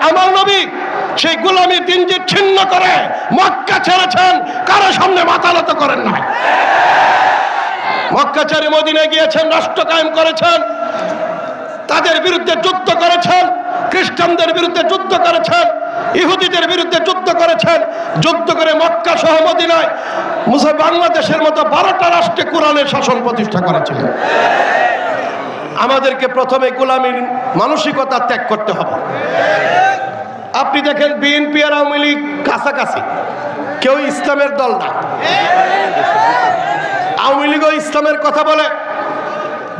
আমার নবী সেই গোলামীর দিনজির ছিন্ন করে মক্কা ছেড়েছেন, কারো সামনে মাথা নত করেন নাই। মক্কা ছেড়ে মদিনায় গিয়েছেন, রাষ্ট্র কায়েম করেছেন, তাদের বিরুদ্ধে যুদ্ধ করেছেন, খ্রিস্টানদের বিরুদ্ধে যুদ্ধ করেছেন, ইহুদিদের বিরুদ্ধে যুদ্ধ করেছেন। যুদ্ধ করে মক্কা সহ মদিনায় বাংলাদেশের মতো 12টা রাষ্ট্রে কোরআনের শাসন প্রতিষ্ঠা করেছিলেন। আমাদেরকে প্রথমে গোলামীর মানসিকতা ত্যাগ করতে হবে। আপনি দেখেন বিএনপি আর আওয়ামী লীগ কাছাকাছি, কেউ ইসলামের দল না। আওয়ামী লীগও ইসলামের কথা বলে,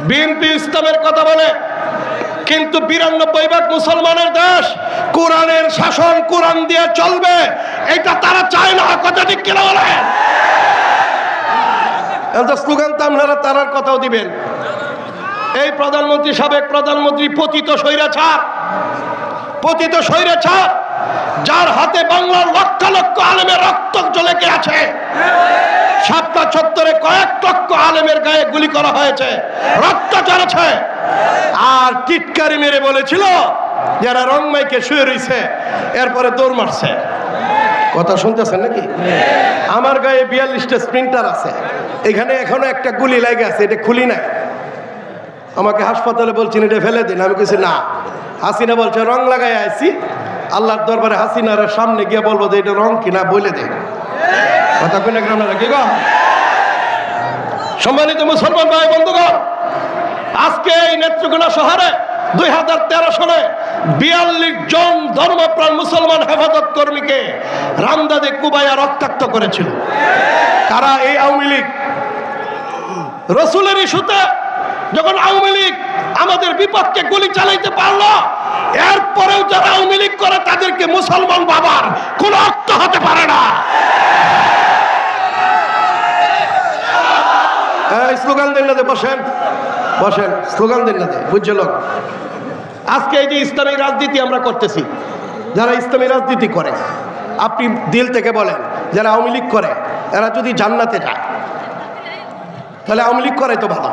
বিএনপি ইসলামের কথা বলে, কিন্তু 92% মুসলমানের দেশ, কোরআনের শাসন কোরআন দিয়ে চলবে, এটা তারা চায় না। কথা ঠিক কিনা বলে? স্লোগান তো আপনারা তারার কথাও দিবেন। এই প্রধানমন্ত্রী, সাবেক প্রধানমন্ত্রী পতিত স্বৈরাচার, পতিত স্বৈরাচার, যার হাতে বাংলার লক্ষ লক্ষ আলেমের রক্ত ঝলকে আছে। শাপলা চত্বরে কয়েক লক্ষ আলেমের গায়ে গুলি করা হয়েছে, রক্ত ঝরেছে। আর টিটকারি মেরে বলেছিল যারা রং মাইকে শুয়ে রয়েছে, এরপরে দৌড় মারছে। কথা শুনতেছেন নাকি? আমার গায়ে 42টা স্প্রিন্টার আছে, এখানে এখনো একটা গুলি লাগে আছে, এটা খুলি নাই। আমাকে হাসপাতালে বলছেন এটা ফেলে দিন, আমি কিছু না। হাসিনা বলছে রং লাগাই আইছি, আল্লাহর দরবারে হাসিনার সামনে গিয়ে বলবো যে এটা রং কিনা বলে দেয়। কথা কই না গ্রামের কি গো? সম্মানিত মুসলমান ভাই বন্ধুগণ, আজকে এই নেত্রকোনা শহরে 2013 সালে 42 জন ধর্মপ্রাণ মুসলমান হেফাজত কর্মীকে রামদাদে কুবাইয়া রক্তাক্ত করেছিল। কারা? এই আওয়ামী লীগ। রসুলের ইস্যুতে যখন আওয়ামী লীগ আমাদের বিপক্ষে গুলি চালাইতে পারলো, এরপরেও যারা আওয়ামী লীগ করে তাদেরকে মুসলমান বাবার কোন অর্থ হতে পারে না। স্লোগান দিন না, বসেন বসেন, স্লোগান দিন না, বুঝছিল? আজকে এই যে ইসলামী রাজনীতি আমরা করতেছি, যারা ইসলামী রাজনীতি করে, আপনি দিল থেকে বলেন যারা আওয়ামী লীগ করে এরা যদি জান্নাতে যায়, তাহলে আওয়ামী লীগ করে তো ভালো।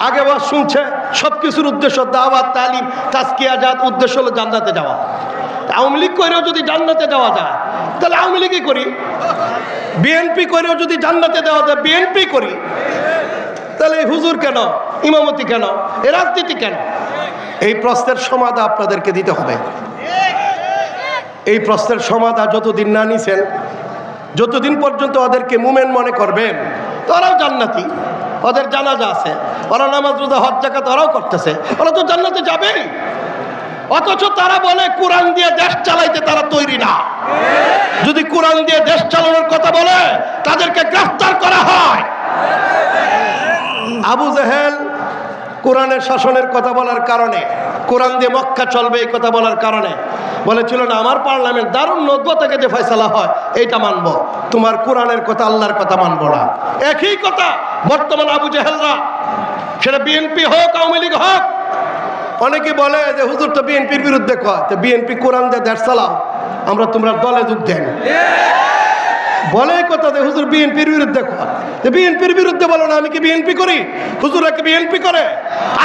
আগে বস শুনছে সবকিছুর উদ্দেশ্য দাওয়াত, তালিম, তাজকিয়া, জাত, উদ্দেশ্য হলো জান্নাতে যাওয়া। আওয়ামী লীগ করেও যদি জান্নাতে যাওয়া যায়, তাহলে আওয়ামী লীগই করি। বিএনপি করেও যদি জান্নাতে দেওয়া যায়, বিএনপি করি। তাহলে এই হুজুর কেন, ইমামতি কেন, এই রাজনীতি কেন? এই প্রশ্নের সমাধান আপনাদেরকে দিতে হবে। এই প্রশ্নের সমাধান যতদিন না নিছেন, যতদিন পর্যন্ত ওদেরকে মুমেন মনে করবেন, ওরাও জান্নাতি, ওদের জানাজা আছে, ওরা নামাজ রোজা হজ যাকাত ওরাও করতেছে, ওরা তো জান্নাতে যাবেই। অথচ তারা বলে কোরআন দিয়ে দেশ চালাইতে তারা তৈরি না। যদি কোরআন দিয়ে দেশ চালানোর কথা বলে তাদেরকে গ্রেফতার করা হয়। আবু জেহেল কোরআনের শাসনের কথা বলার কারণে, কোরআন দিয়ে মক্কা চলবে এই কথা বলার কারণে বলেছিল না আমার পার্লামেন্ট দারুণ নব্য থেকে যে ফয়সালা হয় এইটা মানবো, তোমার কোরআনের কথা আল্লাহর কথা মানবো না। একই কথা বর্তমান আবু জেহেলরা, সেটা বিএনপি হোক আওয়ামী লীগ হোক, অনেকে বলে যে হুজুর তো বিএনপির বিরুদ্ধে কয়, তো বিএনপি কোরআন দিয়ে দেশ চালাও, আমরা তোমরা দলে যোগ দেন। বলে কথা যে হুজুর বিএনপির বিরুদ্ধে কয়, বিএনপির বিরুদ্ধে বলো না, আমি কি বিএনপি করি? হুজুরা কি বিএনপি করে?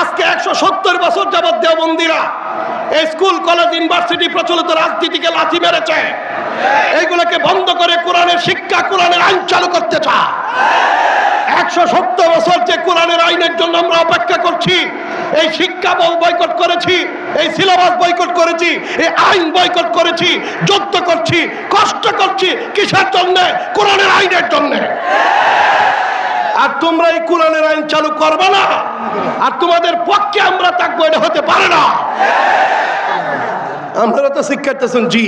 আজকে 170 বছর যাবৎ দেওবন্দিরা এই স্কুল, কলেজ, ইউনিভার্সিটি প্রচলিত রাজনীতিকে লাথি মেরেছে। এইগুলোকে বন্ধ করে কোরআনের শিক্ষা, কোরআনের আইন চালু করতে চায়। 170 বছর যে কোরআনের আইনের জন্য আমরা অপেক্ষা করছি, এই শিক্ষা বয়কট করেছি, এই সিলেবাস বয়কট করেছি, এই আইন বয়কট করেছি, যুদ্ধ করছি, কষ্ট করছি, কিসের জন্য? কোরআনের আইনের জন্য। আর তোমরা এই কোরআনের আইন চালু করবে না, আর তোমাদের পক্ষে আমরা থাকবো, এটা হতে পারে না। আমরা তো শিক্ষার্থী শুনছি,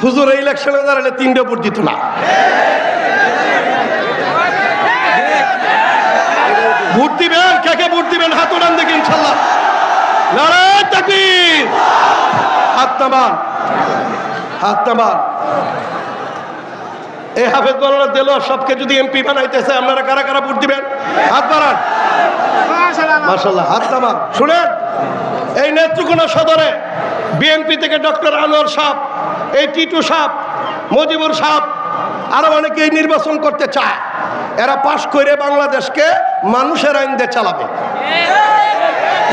হুজুর এই ইলেকশনে দাঁড়ালে 3টা ভোট দিত না। ভোট দিবেন, কাকে ভোট দিবেন? হাত উঠান দেখি ইনশাল্লাহ। নারায়ে তাকবীর। হাত নামান, হাত নামান। এই হাফেজ মাওলানা দেলোয়ার সবকে যদি এমপি বানাইতেছে, আপনারা কারা কারা ভোট দিবেন? হাত বাড়ান। মাশাআল্লাহ, হাত নামান। শুনেন, এই নেত্রকোনা সদরে বিএনপি থেকে ডক্টর আনোয়ার সাহেব, এই টিটু সাহেব, মজিবুর সাহেব, আরো অনেকেই নির্বাচন করতে চায়। এরা পাশ করে বাংলাদেশকে মানুষের আইন দিয়ে চালাবে।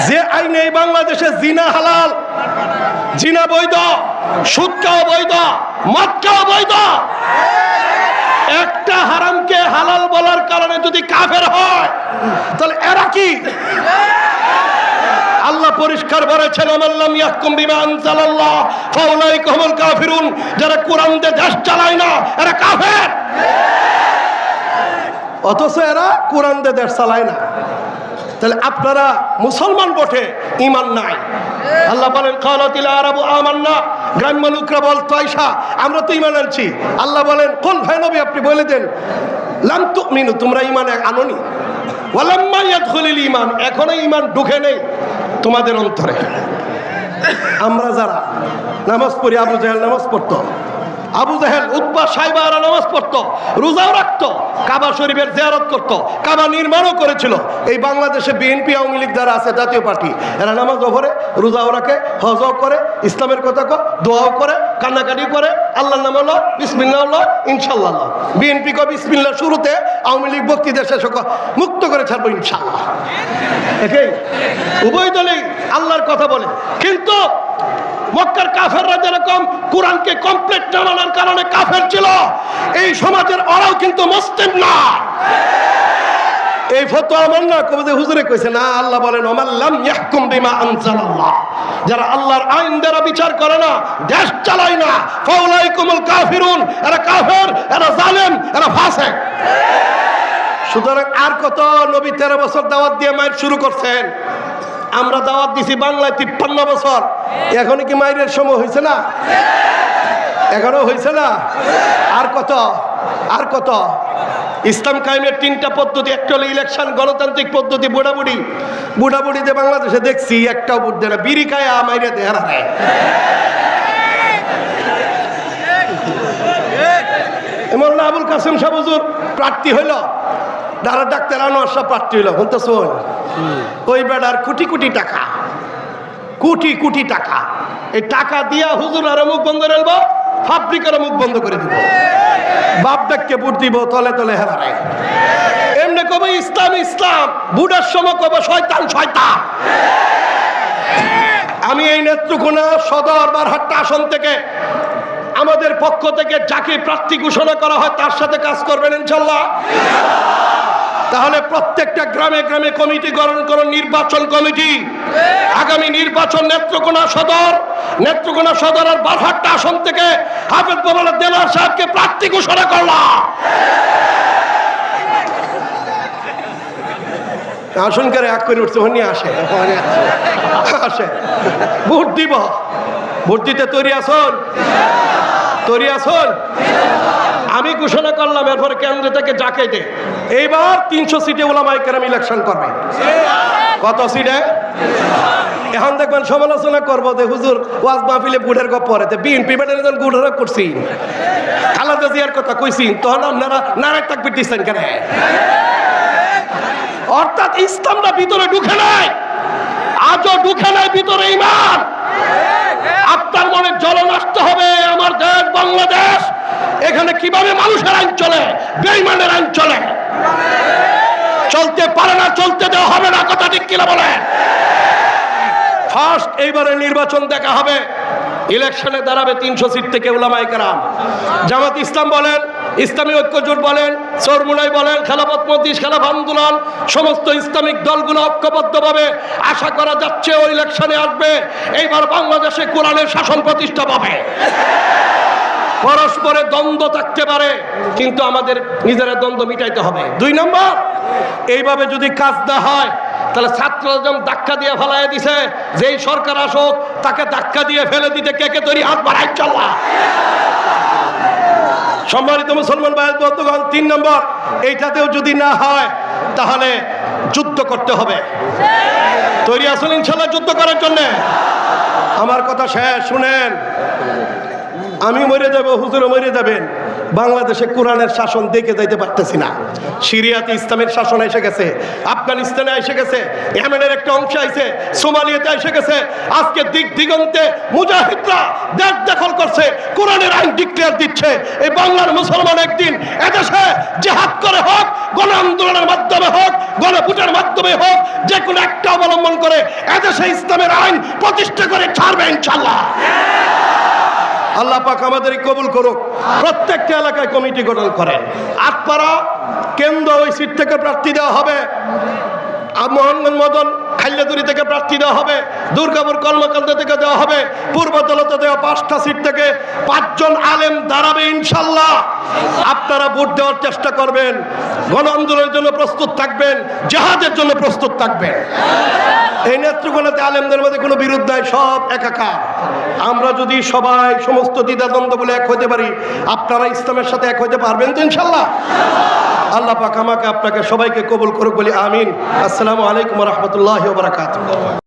যে আইনে এই বাংলাদেশে জিনা হালাল, জিনা বৈধ, সুদ খাওয়া বৈধ, মদ খাওয়া বৈধ, একটা হারামকে হালাল বলার কারণে যদি কাফের হয় তাহলে এরা কি? আল্লাহ পরিষ্কার বলেছেন, আল্লাহ ইয়াহকুম বিমা আনজালাল্লাহ ফাউলাইকা হুমুল কাফিরুন, যারা কোরআন দিয়ে দেশ চালায় না এরা কাফের। অথচ এরা কোরআন দিয়ে দেশ চালায় না। তাহলে আপনারা মুসলমান বটে, ঈমান নাই। আল্লাহ বলেন কালাতিল আরাবু আমান্না, গ্রাম্য লোকরা বলতো আয়েশা আমরা তো ঈমান আনছি। আল্লাহ বলেন কোন ভাই নবী আপনি বলে দেন লাম তুমিনু, তোমরা ঈমান আনোনি, ওয়ালাম্মা ইয়াদখুলুল ঈমান, এখনো ঈমান ঢুকে নেই তোমাদের অন্তরে। আমরা যারা নামাজ পড়ি, আবু জাহেল নামাজ পড়তো, আবু জাহেল, উতবা, সাইবা এরা নামাজ পড়তো, রোজাও রাখতো, কাবা শরীফের জিয়ারত করতো, কাবা নির্মাণও করেছিল। এই বাংলাদেশে বিএনপি আওয়ামী লীগ যারা আছে, জাতীয় পার্টি, এরা নামাজও পড়ে, রোজাও রাখে, হজও করে, ইসলামের কথা কয়, দোয়াও করে, কান্নাকাটি করে, আল্লাহর নাম হলো বিসমিল্লাহ হলো ইনশাল্লাহ। বিএনপি কয় বিসমিল্লাহ শুরুতে, আওয়ামী লীগ বক্তৃতা শেষে মুক্ত করে ছাড়বো ইনশাল্লাহ। একেই উভয় দলেই আল্লাহর কথা বলে, কিন্তু মক্কার কাফেররা যেরকম কোরআনকে কমপ্লিট না মানার কারণে কাফের ছিল, এই সমাজের ওরাও কিন্তু মুসলিম না। এই ফতোয়া আমার না, কবে হুজুরে কইছে না, আল্লাহ বলেন ওমাল লাম ইয়াহকুম বিমা আনজালাল্লাহ, যারা আল্লাহর আইন দ্বারা বিচার করে না, দেশ চালায় না, ফাউলাইকুমুল কাফিরুন, এরা কাফের, এরা জালেম, এরা ফাসিক। সুতরাং আর কত নবী 13 বছর দাওয়াত দিয়ে মাইর শুরু করছেন, আমরা দাওয়াত দিছি বাংলায় 53 বছর, এখনো কি মাইরের সময় হয়েছে না? এখনো হয়েছে না? আর কত, আর কত? ইসলাম কায়েমের 3টা পদ্ধতি, একটা হলো ইলেকশন, গণতান্ত্রিক পদ্ধতি। বুড়াবুড়িতে বাংলাদেশে দেখছি একটাও ভোট দেয় না, বিড়ি খায় মাইরে দেয় হারায়। এমন আবুল কাসেম সাহেব হুজুর প্রার্থী হইল, ডাক্তার আনোয়ার সাহেব প্রার্থী হইল, বলতে শোন ওই বেড়ার কোটি কোটি টাকা, কোটি কোটি টাকা, এই টাকা দিয়া হুজুর আর মুখ বন্ধ রাখবো, ফাব্রিকের মুখ বন্ধ করে দিব, বাপ ডাককে ভোট দিব, তলে তলে হেরারে। এমনি কবে ইসলাম ইসলাম, বুড়ার সময় কবে শয়তান শয়তান। আমি এই নেত্রকোনা সদর বারহাট্টা আসন থেকে আমাদের পক্ষ থেকে যাকে প্রার্থী ঘোষণা করা হয় তার সাথে কাজ করবেন ইনশাল্লাহ। তাহলে প্রত্যেকটা গ্রামে গ্রামে কমিটি গঠন করুন, নির্বাচন কমিটি। আগামী নির্বাচন নেত্রকোনা সদর আর বারহাট্টা আসন থেকে হাফেজ মাওলানা দেলোয়ার সাহেবকে প্রার্থী ঘোষণা করলাম। আসন করে এক করে উঠছে, হনি আসে ভোট দিব, ভোট দিতে তৈরি আসুন, তৈরি আসুন। আমি ঘোষণা করলাম, এরপরে কেন্দ্র থেকে যাকে দে, এইবার 300 সিটে ওলামায়ে কেরাম ইলেকশন করবে। কত সিটে? এখন দেখবেন সমালোচনা করবো যে হুজুর ওয়াজ মাহফিলে বুড়ের গপ পরে, বিএনপি ব্যাটারে যখন গুড়া করছি, খালেদা জিয়ার কথা কইছি, তখন আপনারা নারায় তাকবীর দিচ্ছেন কেন? অর্থাৎ ইসলামটা ভিতরে ঢুকে নাই, আজও ঢুকে নাই ভিতরে ঈমান। আপনার মনে জ্বলন আসতে হবে, আমার দেশ বাংলাদেশ, এখানে কিভাবে মানুষের আইন চলে, বেঈমানের আইন চলে, চলতে পারে না, চলতে দেওয়া হবে না। কথা ঠিক কিনা বলে? ফার্স্ট এইবারে নির্বাচন দেখা হবে, ইলেকশনে দাঁড়াবে 300 সিট থেকে উলামায়ে কেরাম। জামাত ইসলাম বলেন, ইসলামী ঐক্য জোট বলেন, চরমুনাই বলেন, খেলাফত মজলিস, খেলাফ আন্দোলন, সমস্ত ইসলামিক দলগুলো ঐক্যবদ্ধভাবে আশা করা যাচ্ছে ওই ইলেকশনে আসবে। এইবার বাংলাদেশে কোরআনের শাসন প্রতিষ্ঠা পাবে। পরস্পরে দ্বন্দ্ব থাকতে পারে, কিন্তু আমাদের নিজেরা দ্বন্দ্ব মিটাইতে হবে। 2 নম্বর, এইভাবে যদি কাজ না হয় তাহলে ছাত্ররা যেমন ধাক্কা দিয়ে ফেলাই দিছে, যেই সরকার আসুক তাকে ধাক্কা দিয়ে ফেলে দিতে কে কে তৈরি, হাত বাড়াই চলা। সম্মানিত মুসলমান ভাই বন্ধুগণ, 3 নম্বর, এইটাতেও যদি না হয় তাহলে যুদ্ধ করতে হবে। তৈরি আছেন ইনশাআল্লাহ যুদ্ধ করার জন্য? আমার কথা শেষ, শুনেন। আমি মরে যাব, হুজুরও মরে যাবেন, বাংলাদেশে কোরআনের শাসন দেখে যাইতে পারতেছি না। সিরিয়াতে ইসলামের শাসন এসে গেছে, আফগানিস্তানে এসে গেছে, ইয়েমেনের একটা অংশ আইছে, সোমালিয়াতে এসে গেছে। আজকে দিক দিগন্তে মুজাহিদরা দেশ দখল করছে, কোরআনের আইন ডিক্লেয়ার দিচ্ছে। এই বাংলার মুসলমান একদিন এদেশে জিহাদ করে হোক, গণ আন্দোলনের মাধ্যমে হোক, গণভোটের মাধ্যমে হোক, যে কোনো একটা অবলম্বন করে এদেশে ইসলামের আইন প্রতিষ্ঠা করে ছাড়বে ইনশাআল্লাহ। আল্লাহ পাক আমাদের কবুল করুক। প্রত্যেকটা এলাকায় কমিটি গঠন করেন। আটপাড়া কেন্দ্র ওই সিট থেকে প্রার্থী দেওয়া হবে, মোহনগঞ্জ মদন খাইলাদুরি থেকে প্রার্থী দেওয়া হবে, দুর্গাপুর কলমাকান্দা থেকে দেওয়া হবে, পূর্বতলাতে দেওয়া 5টা সিট থেকে 5 জন আলেম দাঁড়াবে ইনশাল্লাহ। আপনারা ভোট দেওয়ার চেষ্টা করবেন, গণ আন্দোলনের জন্য প্রস্তুত থাকবেন, জিহাদের জন্য প্রস্তুত থাকবেন। এই নেতৃগণতে আলেমদের মধ্যে কোনো বিরোধ নাই, সব একাকার। আমরা যদি সবাই সমস্ত দ্বিধাদ্বন্দ্ব বলে এক হতে পারি, আপনারা ইসলামের সাথে এক হতে পারবেন তো ইনশাল্লাহ। আল্লাহ পাক আমাকে আপনাকে সবাইকে কবুল করুক বলি আমিন। আসসালামু আলাইকুম ওয়া রাহমাতুল্লাহি ওয়া বারাকাতুহু।